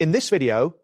In this video,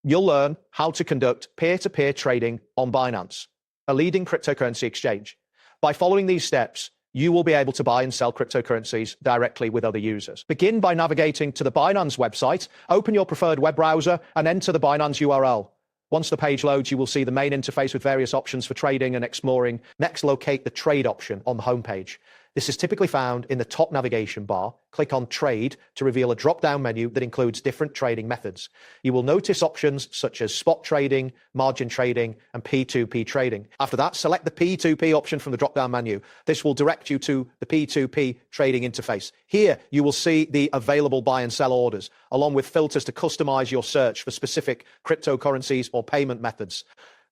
you'll learn how to conduct peer-to-peer trading on Binance, a leading cryptocurrency exchange. By following these steps, you will be able to buy and sell cryptocurrencies directly with other users. Begin by navigating to the Binance website, open your preferred web browser, and enter the Binance URL. Once the page loads, you will see the main interface with various options for trading and exploring. Next, locate the trade option on the homepage. This is typically found in the top navigation bar. Click on Trade to reveal a drop-down menu that includes different trading methods. You will notice options such as spot trading, margin trading, and P2P trading. After that, select the P2P option from the drop-down menu. This will direct you to the P2P trading interface. Here, you will see the available buy and sell orders, along with filters to customize your search for specific cryptocurrencies or payment methods.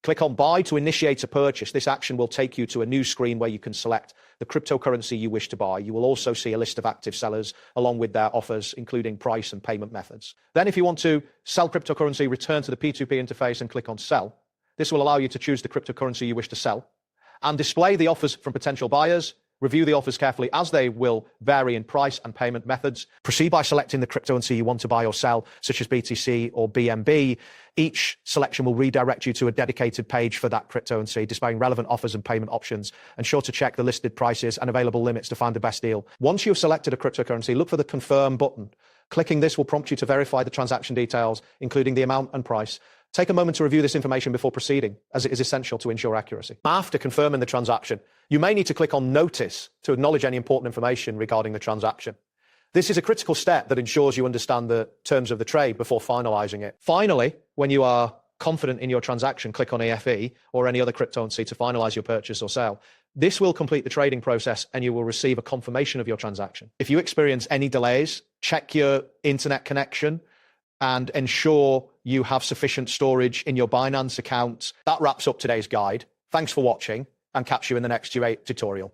Click on Buy to initiate a purchase. This action will take you to a new screen where you can select the cryptocurrency you wish to buy. You will also see a list of active sellers along with their offers, including price and payment methods. Then if you want to sell cryptocurrency, return to the P2P interface and click on Sell. This will allow you to choose the cryptocurrency you wish to sell and display the offers from potential buyers. Review the offers carefully as they will vary in price and payment methods. Proceed by selecting the cryptocurrency you want to buy or sell, such as BTC or BNB. Each selection will redirect you to a dedicated page for that cryptocurrency, displaying relevant offers and payment options. Ensure to check the listed prices and available limits to find the best deal. Once you've selected a cryptocurrency, look for the Confirm button. Clicking this will prompt you to verify the transaction details, including the amount and price. Take a moment to review this information before proceeding, as it is essential to ensure accuracy. After confirming the transaction, you may need to click on Notice to acknowledge any important information regarding the transaction. This is a critical step that ensures you understand the terms of the trade before finalizing it. Finally, when you are confident in your transaction, click on EFE or any other cryptocurrency to finalize your purchase or sale. This will complete the trading process and you will receive a confirmation of your transaction. If you experience any delays, check your internet connection and ensure you have sufficient storage in your Binance account. That wraps up today's guide. Thanks for watching and catch you in the next tutorial.